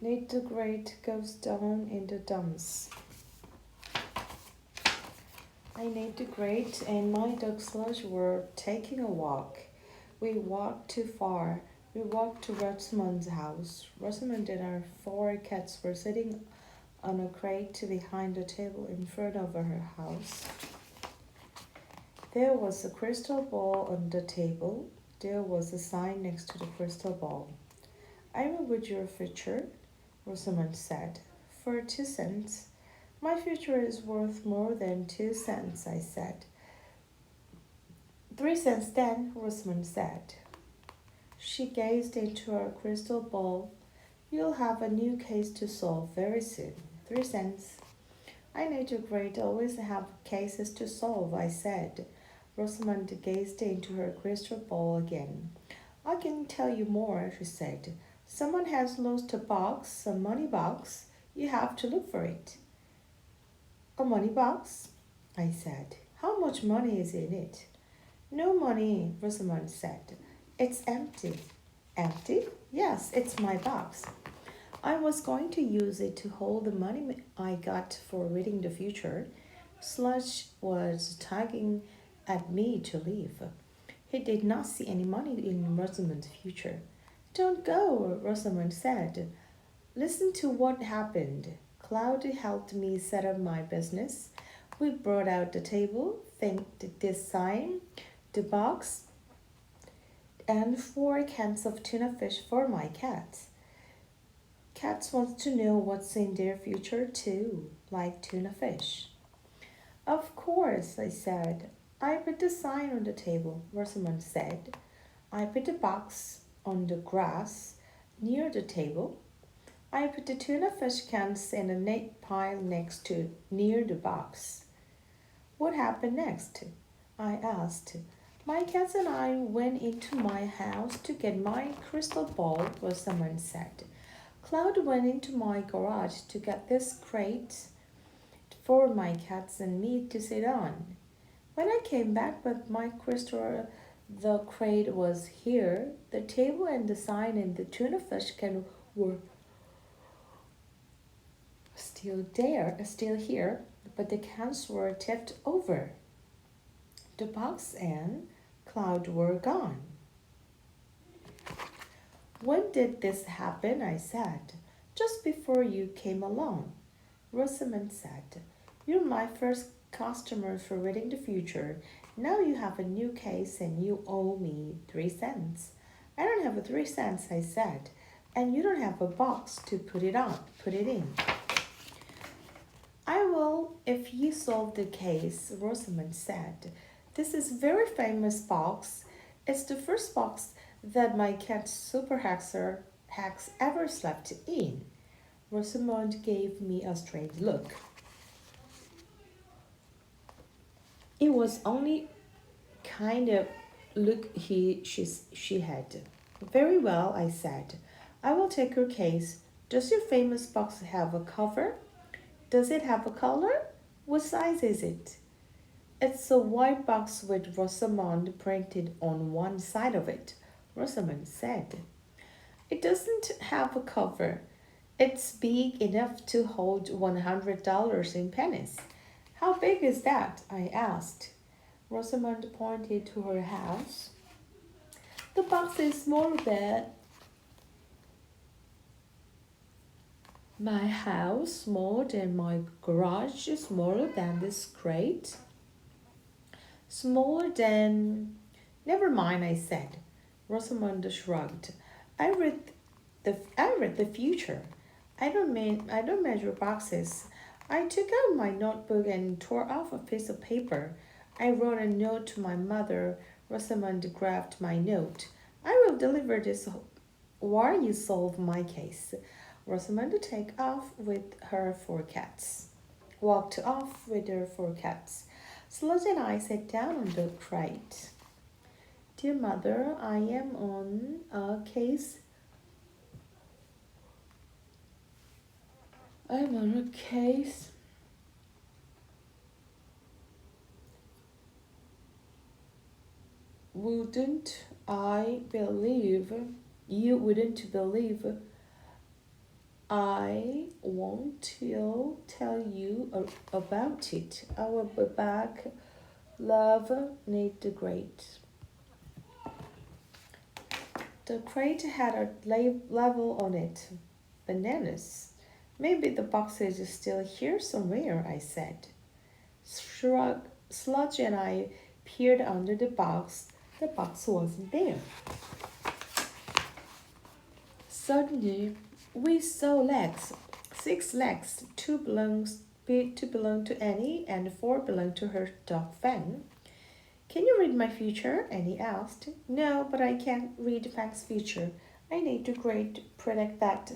Nate the Great goes down in the dumps. I, Nate the Great, and my dog Sludge were taking a walk. We walked too far. We walked to Rosamond's house. Rosamond and our four cats were sitting on a crate behind a table in front of her house. There was a crystal ball on the table. There was a sign next to the crystal ball. I will read your future, Rosamond said, for 2 cents. My future is worth more than 2 cents, I said. 3 cents then, Rosamond said. She gazed into her crystal ball. You'll have a new case to solve very soon. 3 cents. I know the great always have cases to solve, I said. Rosamond gazed into her crystal ball again. I can tell you more, she said. Someone has lost a box, a money box. You have to look for it. A money box? I said. How much money is in it? No money, Rosamond said. It's empty. Empty? Yes, it's my box. I was going to use it to hold the money I got for reading the future. Sludge was tugging at me to leave. He did not see any money in Rosamond's future. Don't go, Rosamond said. Listen to what happened. Cloud helped me set up my business. We brought out the table, the sign, the box, and 4 cans of tuna fish for my cats. Cats want to know what's in their future too, like tuna fish. Of course, I said. I put the sign on the table, Rosamond said. I put the box on the grass near the table. I put the tuna fish cans in a neat pile near the box. What happened next? I asked. My cats and I went into my house to get my crystal ball, Rosamond said. Cloud went into my garage to get this crate for my cats and me to sit on. When I came back with my crystal, the crate was here. The table and the sign and the tuna fish can were still here, but the cans were tipped over. The box and Cloud were gone. When did this happen? I said. Just before you came along. Rosamond said, You're my first customer for reading the future. Now you have a new case and you owe me 3 cents. I don't have a 3 cents, I said, and you don't have a box to put it in. I will if you solve the case, Rosamond said. This is a very famous box. It's the first box that my cat Super Hex ever slept in. Rosamond gave me a strange look. It was only kind of look she had. Very well, I said. I will take your case. Does your famous box have a cover? Does it have a color? What size is it? It's a white box with Rosamond printed on one side of it, Rosamond said. It doesn't have a cover. It's big enough to hold $100 in pennies. How big is that? I asked. Rosamond pointed to her house. The box is smaller than my house, smaller than my garage, smaller than this crate, smaller than... Never mind, I said. Rosamond shrugged. I read the future. I don't measure boxes. I took out my notebook and tore off a piece of paper. I wrote a note to my mother. Rosamond grabbed my note. I will deliver this while you solve my case. Rosamond take off with her 4 cats. Walked off with her 4 cats. Sludge and I sat down on the crate. Dear mother, I am on a case. I'm on a case. Wouldn't I believe? You wouldn't believe I won't tell you about it. I will be back. Love, Nate the Great. The crate had a label on it. Bananas. Maybe the box is still here somewhere, I said. Sludge and I peered under the box. The box wasn't there. Suddenly, we saw legs. 6 legs. Two belonged to Annie and 4 belonged to her dog Fang. Can you read my future? Annie asked. No, but I can't read Fang's future. I need to predict that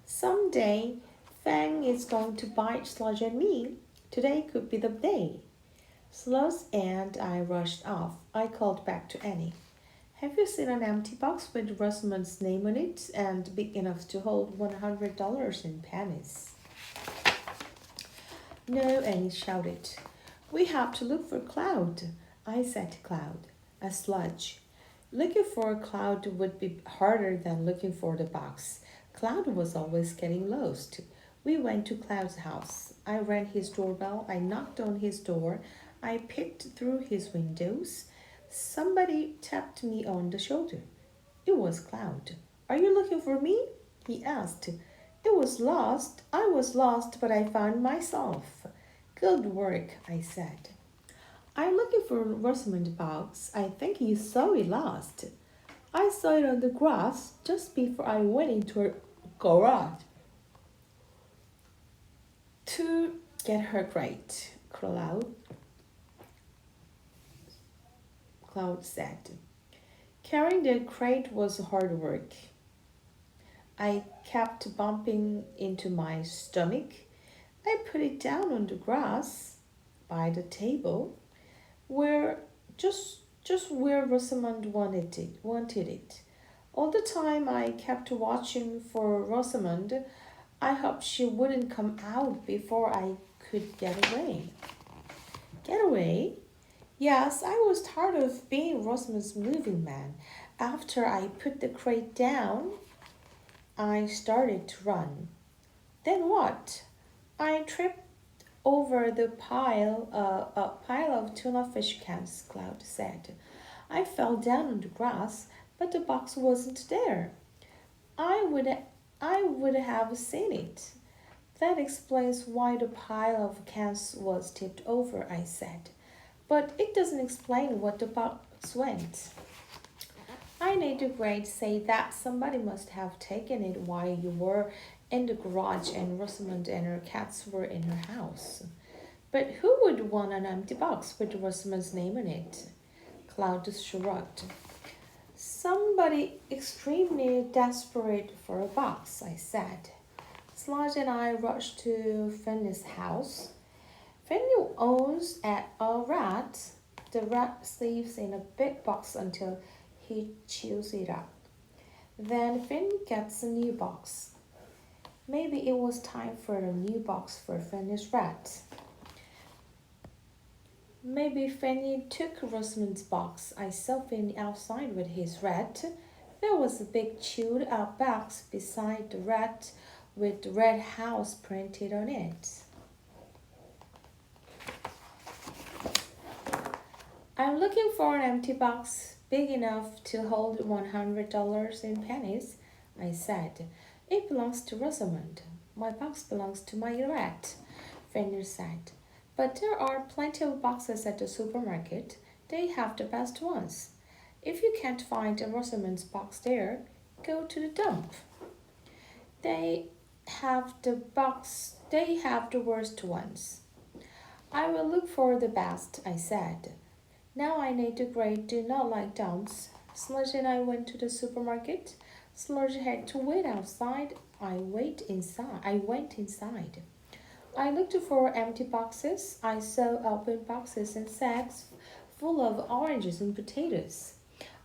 someday Fang is going to bite Sludge and me. Today could be the day. Sludge and I rushed off. I called back to Annie. Have you seen an empty box with Rosamond's name on it and big enough to hold $100 in pennies? No, Annie shouted. We have to look for Cloud. I said to Cloud, a Sludge. Looking for a Cloud would be harder than looking for the box. Cloud was always getting lost. We went to Cloud's house. I rang his doorbell. I knocked on his door. I peeked through his windows. Somebody tapped me on the shoulder. It was Cloud. Are you looking for me? He asked. I was lost, but I found myself. Good work, I said. I'm looking for Rosamond box. I think you saw it last. I saw it on the grass just before I went into her garage to get her crate, Cloud said. Carrying the crate was hard work. I kept bumping into my stomach. I put it down on the grass by the table, where just where Rosamond wanted it. All the time I kept watching for Rosamond. I hoped she wouldn't come out before I could get away. Get away? Yes, I was tired of being Rosamond's moving man. After I put the crate down, I started to run. Then what? I tripped over the pile of tuna fish cans, Cloud said. I fell down on the grass, but the box wasn't there. I would have seen it. That explains why the pile of cans was tipped over, I said. But it doesn't explain what the box went. I need to grade say that somebody must have taken it while you were in the garage and Rosamond and her cats were in her house. But who would want an empty box with Rosamond's name on it? Cloud shrugged. Somebody extremely desperate for a box, I said. Sludge and I rushed to Fanny's house. Fanny owns a rat. The rat sleeps in a big box until he chews it up. Then Finn gets a new box. Maybe it was time for a new box for Fanny's rat. Maybe Fanny took Rosamond's box. I saw Fanny outside with his rat. There was a big chewed up box beside the rat with the red house printed on it. I'm looking for an empty box big enough to hold $100 in pennies, I said. It belongs to Rosamond. My box belongs to my rat, Fenrir said. But there are plenty of boxes at the supermarket. They have the best ones. If you can't find a Rosamond's box there, go to the dump. They have the worst ones. I will look for the best, I said. Now I need to grade do not like dumps. Sludge and I went to the supermarket. Sludge had to wait outside. I went inside. I looked for empty boxes. I saw open boxes and sacks full of oranges and potatoes.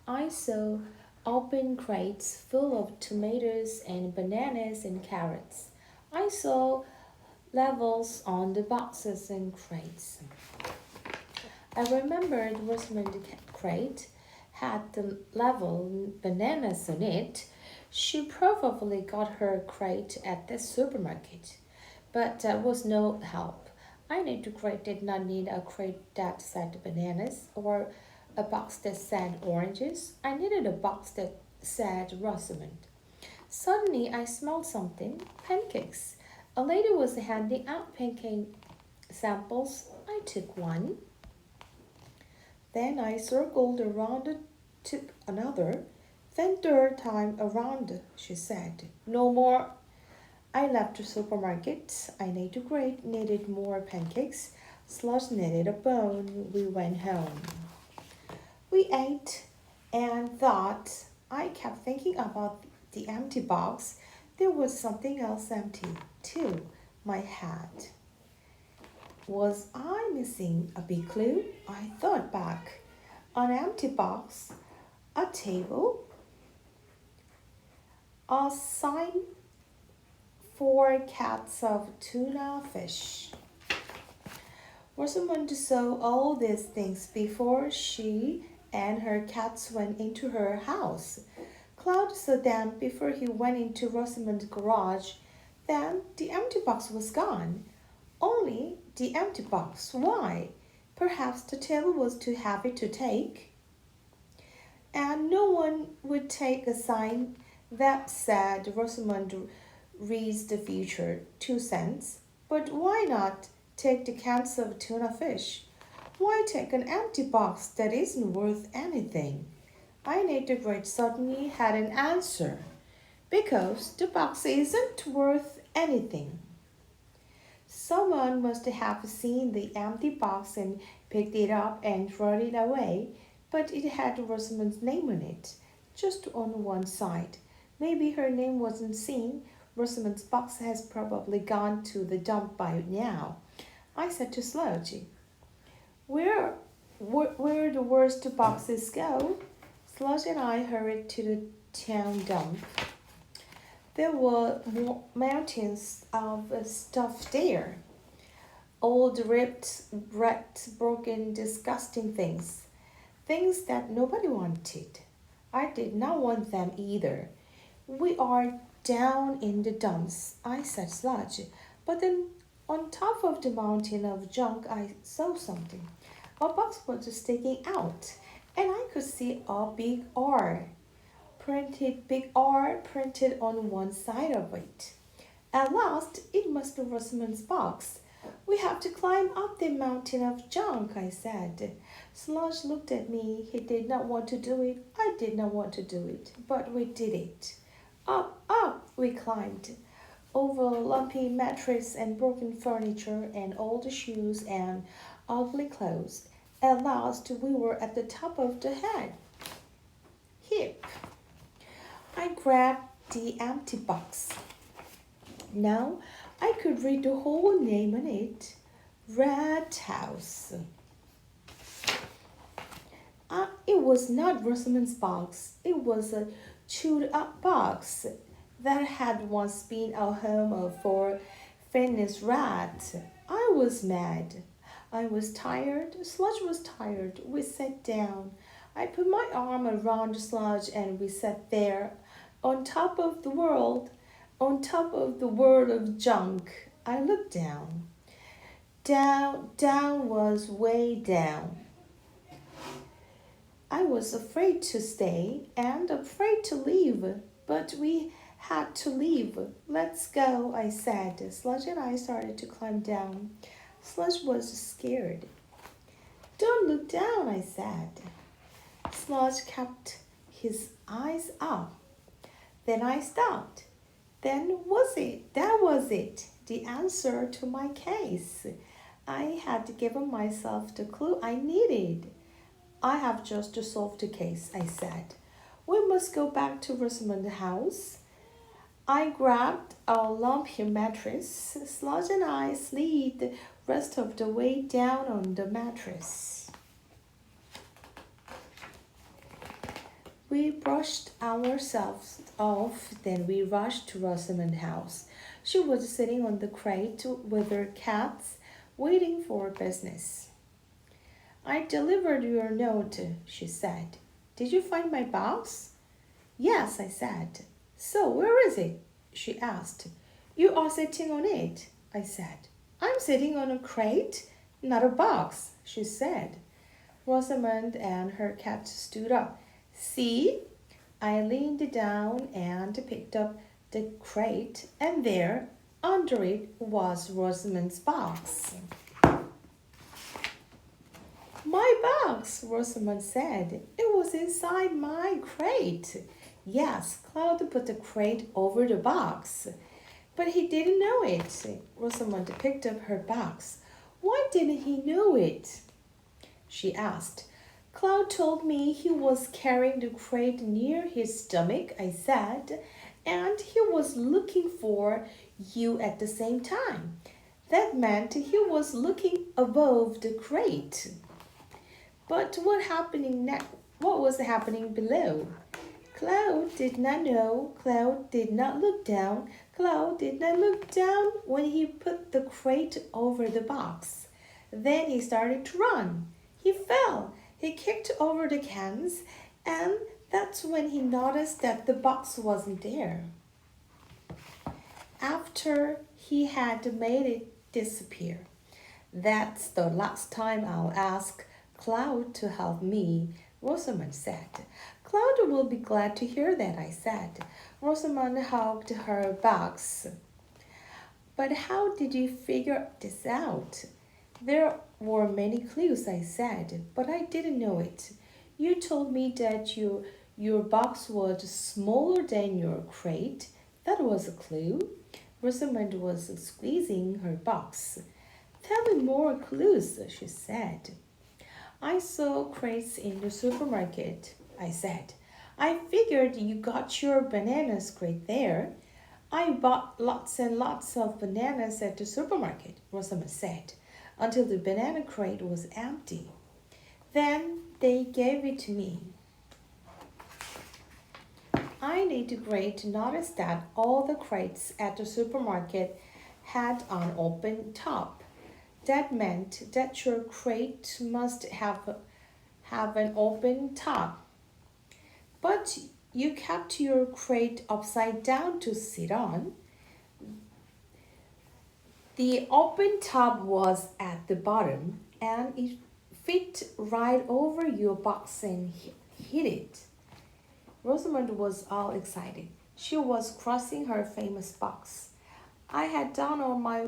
I saw open crates full of tomatoes and bananas and carrots. I saw labels on the boxes and crates. I remembered Rosamond's crate had the label bananas on it. She probably got her crate at the supermarket, but that was no help. I knew the crate did not need a crate that said bananas or a box that said oranges. I needed a box that said Rosamond. Suddenly, I smelled something pancakes. A lady was handing out pancake samples. I took one. Then I circled around and took another. Then third time around, she said. No more. I left the supermarket. I needed a grate, needed more pancakes. Slush needed a bone. We went home. We ate and thought. I kept thinking about the empty box. There was something else empty, too. My hat. Was I missing a big clue? I thought back. An empty box, a table, a sign for cats of tuna fish. Rosamond saw all these things before she and her cats went into her house. Cloud saw them before he went into Rosamond's garage. Then the empty box was gone. Only the empty box. Why? Perhaps the table was too heavy to take. And no one would take a sign that said Rosamond reads the future, 2 cents. But why not take the cans of tuna fish? Why take an empty box that isn't worth anything? I need the great suddenly had an answer. Because the box isn't worth anything. Someone must have seen the empty box and picked it up and thrown it away, but it had Rosamond's name on it, just on one side. Maybe her name wasn't seen. Rosamond's box has probably gone to the dump by now. I said to Sludge, where the worst boxes go? Sludge and I hurried to the town dump. There were mountains of stuff there. Old, ripped, wrecked, broken, disgusting things. Things that nobody wanted. I did not want them either. We are down in the dumps, I said Sludge. But then on top of the mountain of junk I saw something. A box was sticking out, and I could see a big R. Big R printed on one side of it. At last, it must be Rosamond's box. We have to climb up the mountain of junk, I said. Sludge looked at me. He did not want to do it. I did not want to do it, but we did it. Up, we climbed. Over lumpy mattress and broken furniture and old shoes and ugly clothes. At last, we were at the top of the heap. I grabbed the empty box. Now I could read the whole name on it. Red House. It was not Rosamond's box. It was a chewed up box that had once been a home for Fanny's rat. I was mad. I was tired. Sludge was tired. We sat down. I put my arm around Sludge and we sat there on top of the world of junk. I looked down. Down was way down. I was afraid to stay and afraid to leave, but we had to leave. Let's go, I said. Sludge and I started to climb down. Sludge was scared. Don't look down, I said. Sludge kept his eyes up. Then I stopped. That was it, the answer to my case. I had given myself the clue I needed. I have just solved the case, I said. We must go back to Rosamond's house. I grabbed a lumpy mattress. Sludge and I slid the rest of the way down on the mattress. We brushed ourselves off, then we rushed to Rosamond's house. She was sitting on the crate with her cats, waiting for business. I delivered your note, she said. Did you find my box? Yes, I said. So where is it? She asked. You are sitting on it, I said. I'm sitting on a crate, not a box, she said. Rosamond and her cat stood up. See? I leaned down and picked up the crate, and there, under it, was Rosamond's box. My box, Rosamond said. It was inside my crate. Yes, Cloud put the crate over the box. But he didn't know it. Rosamond picked up her box. Why didn't he know it? She asked. Cloud told me he was carrying the crate near his stomach, I said, and he was looking for you at the same time. That meant he was looking above the crate. But what was happening below? Cloud did not know. Cloud did not look down. Cloud did not look down when he put the crate over the box. Then he started to run. He fell. He kicked over the cans, and that's when he noticed that the box wasn't there. After he had made it disappear. That's the last time I'll ask Cloud to help me, Rosamond said. Cloud will be glad to hear that, I said. Rosamond hugged her box. But how did you figure this out? There were many clues, I said, but I didn't know it. You told me that your box was smaller than your crate. That was a clue. Rosamond was squeezing her box. Tell me more clues, she said. I saw crates in the supermarket, I said. I figured you got your bananas crate there. I bought lots and lots of bananas at the supermarket, Rosamond said, until the banana crate was empty. Then they gave it to me. I need Gray to notice that all the crates at the supermarket had an open top. That meant that your crate must have an open top. But you kept your crate upside down to sit on. The open top was at the bottom, and it fit right over your box and hit it. Rosamond was all excited. She was crossing her famous box. I had done all my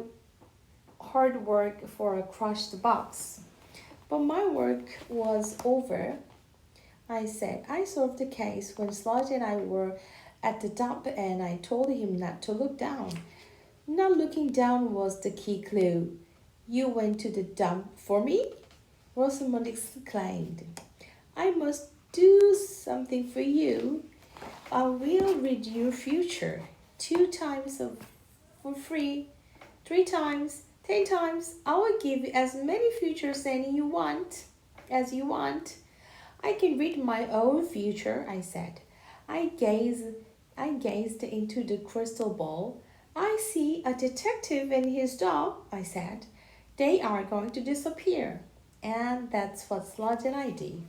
hard work for a crushed box. But my work was over, I said. I solved the case when Sludge and I were at the dump, and I told him not to look down. Not looking down was the key clue. You went to the dump for me? Rosamond exclaimed. I must do something for you. I will read your future 2 times for free, 3 times, 10 times. I will give you as many futures as you want. I can read my own future, I said. I gazed into the crystal ball. I see a detective and his dog, I said. They are going to disappear. And that's what Sludge and I did.